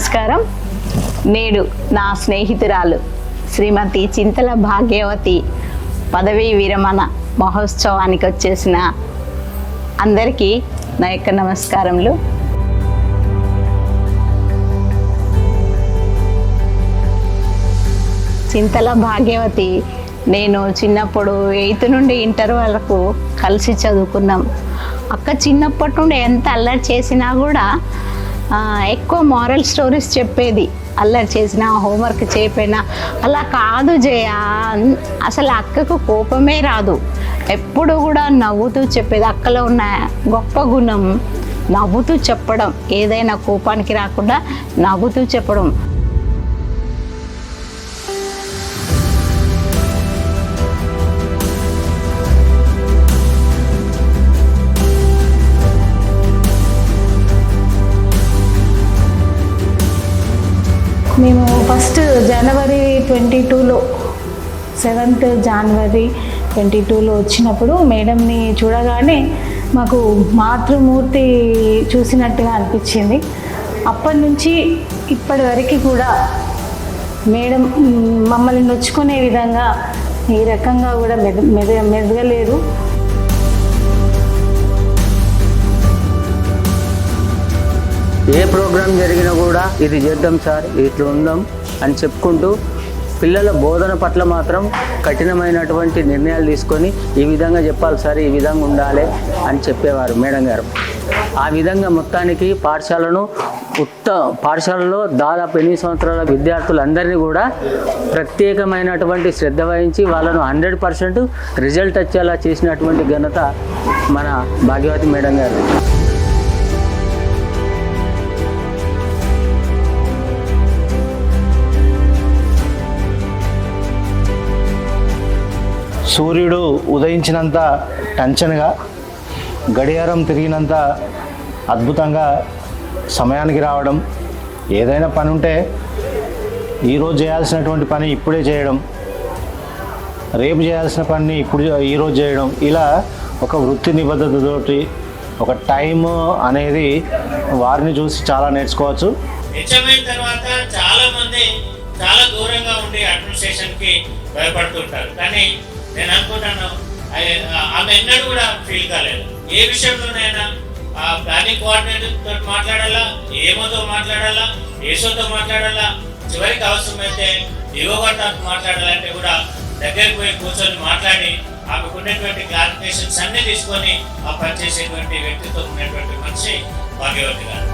నమస్కారం. నేడు నా స్నేహితురాలు శ్రీమతి చింతల భాగ్యవతి పదవీ విరమణ మహోత్సవానికి వచ్చేసిన అందరికీ నా యొక్క నమస్కారములు. చింతల భాగ్యవతి నేను చిన్నప్పుడు 8th నుండి ఇంటర్ వరకు కలిసి చదువుకున్నాం. అక్క చిన్నప్పటి నుండి ఎంత అల్లరి చేసినా కూడా ఎక్కువ మారల్ స్టోరీస్ చెప్పేది. అల్లరి చేసినా హోంవర్క్ చేయకపోయినా అలా కాదు జయ, అసలు అక్కకు కోపమే రాదు, ఎప్పుడు కూడా నవ్వుతూ చెప్పేది. అక్కలో ఉన్న గొప్ప గుణం నవ్వుతూ చెప్పడం, ఏదైనా కోపానికి రాకుండా నవ్వుతూ చెప్పడం. మేము ఫస్ట్ జనవరి 22లో 7th జనవరి 22లో వచ్చినప్పుడు మేడంని చూడగానే మాకు మాతృమూర్తి చూసినట్టుగా అనిపించింది. అప్పటి నుంచి ఇప్పటి వరకు కూడా మేడం మమ్మల్ని నొచ్చుకునే విధంగా ఈ రకంగా కూడా మెదగలేదు. ఏ ప్రోగ్రాం జరిగినా కూడా ఇది చేద్దాం సార్, ఇట్లా ఉందాం అని చెప్పుకుంటూ పిల్లల బోధన పట్ల మాత్రం కఠినమైనటువంటి నిర్ణయాలు తీసుకొని ఈ విధంగా చెప్పాలి సార్, ఈ విధంగా ఉండాలి అని చెప్పేవారు మేడం గారు. ఆ విధంగా మొత్తానికి పాఠశాలలో దాదాపు 8 సంవత్సరాల విద్యార్థులందరినీ కూడా ప్రత్యేకమైనటువంటి శ్రద్ధ వహించి వాళ్ళను 100% రిజల్ట్ వచ్చేలా చేసినటువంటి ఘనత మన భాగ్యవతి మేడం గారు. సూర్యుడు ఉదయించినంత టెన్షన్గా, గడియారం తిరిగినంత అద్భుతంగా సమయానికి రావడం, ఏదైనా పని ఉంటే ఈరోజు చేయాల్సినటువంటి పని ఇప్పుడే చేయడం, రేపు చేయాల్సిన పని ఈరోజు చేయడం, ఇలా ఒక వృత్తి నిబద్ధతతోటి ఒక టైం అనేది వారిని చూసి చాలా నేర్చుకోవచ్చు. హెచ్ఎంఐ తర్వాత చాలామంది చాలా దూరంగా ఉండి అడ్మినిస్ట్రేషన్కి భయపడుతుంటారు. కానీ నేను అనుకుంటాను ఆమె ఎన్నడూ కూడా ఫీల్ కాలేదు. ఏ విషయంలోనైనా ప్లానింగ్ కోఆర్డినేటర్ తోటి మాట్లాడాలా, ఏమోతో మాట్లాడాలా, ఏసోతో మాట్లాడాలా, చివరికి అవసరమైతే డిఓగారితో మాట్లాడాలంటే కూడా దగ్గరికి పోయి కూర్చొని మాట్లాడి ఆమెకు ఉన్నటువంటి క్లారిఫికేషన్స్ అన్నీ తీసుకొని ఆ పనిచేసేటువంటి వ్యక్తితో ఉన్నటువంటి మనిషి భాగ్యవతి గారు.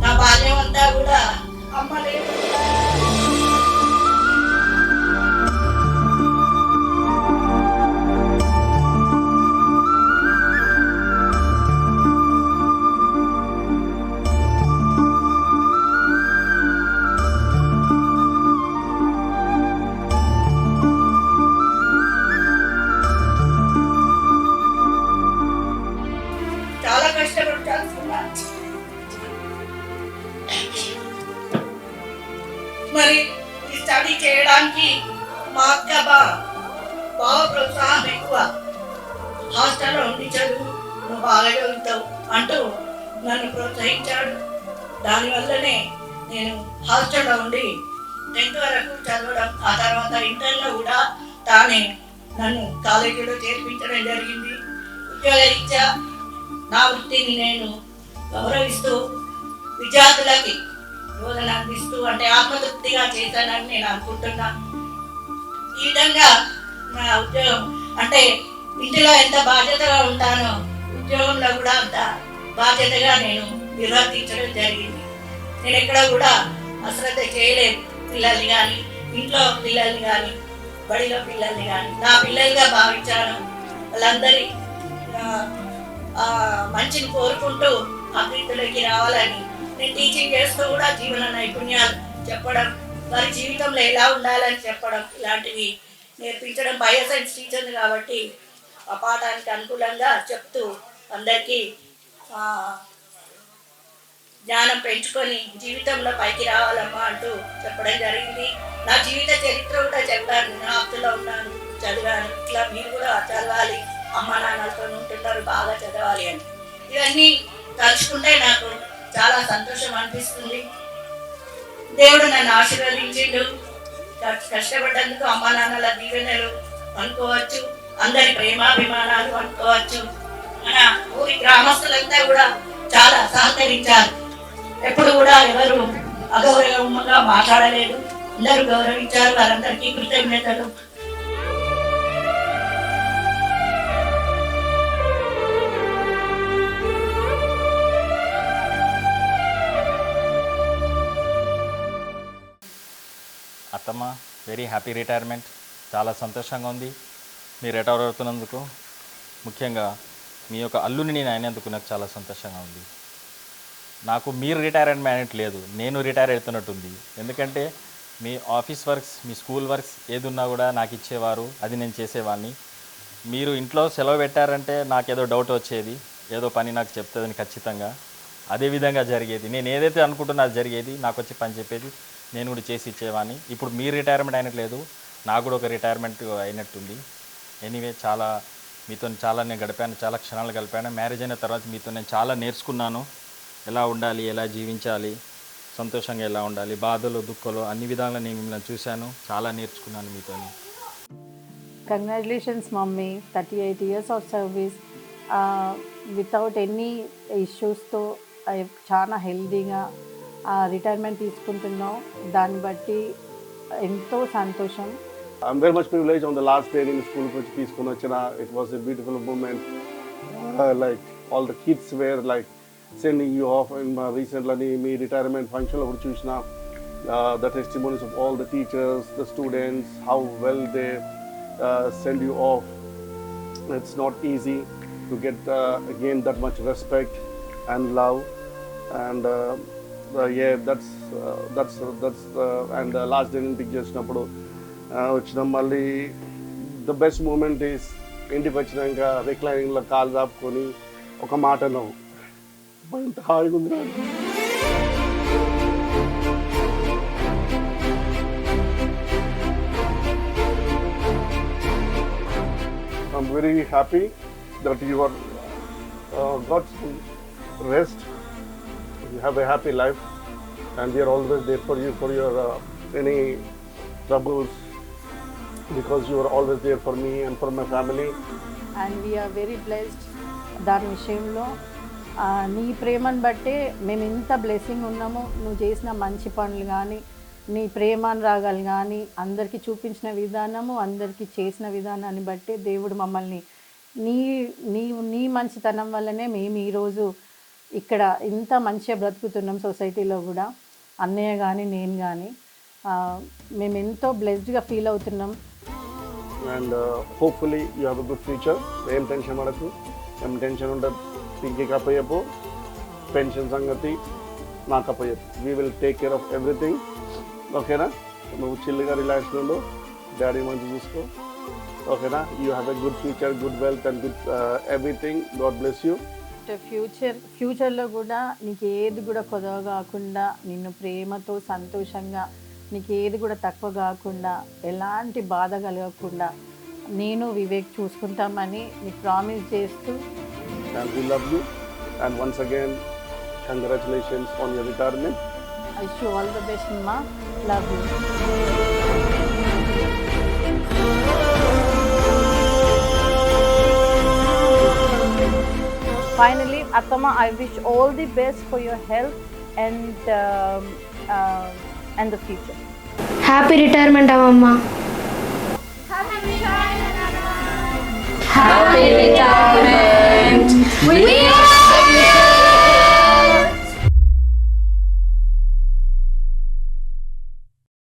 నా బాల్యం అంతా కూడా అమ్మలే చాలా కష్టపడాల్సి మరి ఈ స్టడీ చేయడానికి మా అక్క బాగా ప్రోత్సాహం ఎక్కువ. హాస్టల్లో ఉండి చదువు, నువ్వు బాగా చదువుతావు అంటూ నన్ను ప్రోత్సహించాడు. దానివల్లనే నేను హాస్టల్లో ఉండి 10th వరకు చదవడం, ఆ తర్వాత ఇంటర్లో కూడా తానే నన్ను కాలేజీలో చేర్పించడం జరిగింది. ఉద్యోగరీత్యా నా వృత్తిని నేను గౌరవిస్తూ విద్యార్థులకి బోధన అందిస్తూ అంటే ఆత్మతృప్తిగా చేశానని నేను అనుకుంటున్నా. ఈ విధంగా నా ఉద్యోగం అంటే ఇంటిలో ఎంత బాధ్యతగా ఉంటానో ఉద్యోగంలో కూడా అంత బాధ్యతగా నేను నిర్వర్తించడం జరిగింది. నేను ఎక్కడ కూడా అశ్రద్ధ చేయలేదు. పిల్లల్ని కానీ, ఇంట్లో పిల్లల్ని కానీ, బడిలో పిల్లల్ని కానీ నా పిల్లలుగా భావించాను. వాళ్ళందరి మంచిని కోరుకుంటూ అభివృద్ధిలోకి రావాలని నేను టీచింగ్ చేస్తూ కూడా జీవన నైపుణ్యాలు చెప్పడం, వారి జీవితంలో ఎలా ఉండాలని చెప్పడం, ఇలాంటివి నేర్పించడం. బయోసైన్స్ టీచర్ని కాబట్టి ఆ పాఠానికి అనుకూలంగా చెప్తూ అందరికీ జ్ఞానం పెంచుకొని జీవితంలో పైకి రావాలమ్మా అంటూ చెప్పడం జరిగింది. నా జీవిత చరిత్ర కూడా చెప్పాను. నేను ఆప్తులో ఉన్నాను, చదివాను, ఇట్లా మీరు కూడా చదవాలి, అమ్మ నాన్నలతో ఉంటున్నారు, బాగా చదవాలి అని. ఇవన్నీ తలుచుకుంటే నాకు చాలా సంతోషం అనిపిస్తుంది. దేవుడు నన్ను ఆశీర్వదించిండు. కష్టపడ్డందుకు అమ్మ నాన్నల దీవెనలు అనుకోవచ్చు, అందరి ప్రేమాభిమానాలు అనుకోవచ్చు. మన ఊరి గ్రామస్తులంతా కూడా చాలా సహకరించారు. ఎప్పుడు కూడా ఎవరు అగౌరవంగా మాట్లాడలేదు, అందరూ గౌరవించారు. వారందరికీ కృతజ్ఞతలు. అత్తమ్మ, వెరీ హ్యాపీ రిటైర్మెంట్. చాలా సంతోషంగా ఉంది మీరు రిటైర్ అవుతున్నందుకు. ముఖ్యంగా మీ యొక్క అల్లుని నేను అయినందుకు నాకు చాలా సంతోషంగా ఉంది. నాకు మీరు రిటైర్మెంట్ లేదు, నేను రిటైర్ అవుతున్నట్టుంది. ఎందుకంటే మీ ఆఫీస్ వర్క్స్, మీ స్కూల్ వర్క్స్ ఏది ఉన్నా కూడా నాకు ఇచ్చేవారు, అది నేను చేసేవాడిని. మీరు ఇంట్లో సెలవు పెట్టారంటే నాకేదో డౌట్ వచ్చేది, ఏదో పని నాకు చెప్తుందని ఖచ్చితంగా అదేవిధంగా జరిగేది. నేను ఏదైతే అనుకుంటున్నా అది జరిగేది, నాకు వచ్చి పని చెప్పేది, నేను కూడా చేసి ఇచ్చేవాడిని. ఇప్పుడు మీ రిటైర్మెంట్ అయినట్లేదు, నాకు కూడా ఒక రిటైర్మెంట్ అయినట్టుంది. ఎనీవే, చాలా మీతో చాలా నేను గడిపాను, చాలా క్షణాలు గడిపాను. మ్యారేజ్ అయిన తర్వాత మీతో నేను చాలా నేర్చుకున్నాను. ఎలా ఉండాలి, ఎలా జీవించాలి, సంతోషంగా ఎలా ఉండాలి, బాధలు దుఃఖాలు అన్ని విధాలుగా నేను మిమ్మల్ని చూశాను, చాలా నేర్చుకున్నాను మీతో. Congratulations mummy, 38 years of service without any ఇష్యూస్తో చాలా హెల్దీగా రిటైర్మెంట్ తీసుకుంటున్నావు. దాన్ని బట్టి ఎంతో సంతోషం. I'm very much privileged on the last day in school which తీసుకొని వచ్చిన. It was a beautiful moment. Like all the kids were like sending you off. In recently me retirement function లో కూడా చూసిన the testimonies of all the teachers, the students, how well they send you off. It's not easy to get again that much respect and love, and yeah, that's and last day ఇంటికి చేసినప్పుడు వచ్చిన మళ్ళీ the best moment is ఇంటికి వచ్చినాక రిక్లైనింగ్లో కాలు దాపుకొని ఒక మాట నవ్వు ఎంత హాయిగా ఉంది. I'm very happy that you are got rest, you have a happy life, and we are always there for you for your any troubles, because you are always there for me and for my family. And we are very blessed. దాని విషయంలో నీ ప్రేమను బట్టే మేము ఇంత blessing ఉన్నాము. నువ్వు చేసిన మంచి పనులు కానీ, నీ ప్రేమానురాగాలు కానీ, అందరికీ చూపించిన విధానము, అందరికీ చేసిన విధానాన్ని బట్టే దేవుడు మమ్మల్ని నీ మంచితనం వల్లనే మేము ఈరోజు ఇక్కడ ఇంత మంచిగా బ్రతుకుతున్నాం. సొసైటీలో కూడా అన్నయ్య కానీ నేను కానీ మేము ఎంతో బ్లెస్డ్గా ఫీల్ అవుతున్నాం. And hopefully you have a good future. ఏం టెన్షన్ పడకు, ఏం టెన్షన్ ఉండదు. పింకీకి అప్పయ్యపు, పెన్షన్ సంగతి నాకు అప్పయ్యపు. We will take care of everything. ఓకేనా? నువ్వు చిల్లుగా రిలాక్స్ ఉండు, డాడీ మంచి చూసుకో. ఓకేనా? You have a good future, good wealth and good everything. God bless you. ఫ్యూచర్లో కూడా నీకు ఏది కూడా కొదవ కాకుండా, నిన్ను ప్రేమతో సంతోషంగా, నీకు ఏది కూడా తక్కువ కాకుండా, ఎలాంటి బాధ కలగకుండా నేను వివేక్ చూసుకుంటామని నీకు ప్రామిస్ చేస్తూ. And we love you, and once again congratulations on your retirement. I wish you all the best, Amma. Love you. Finally, Attama, I wish all the best for your health and the future. Happy retirement, Amma. Happy retirement.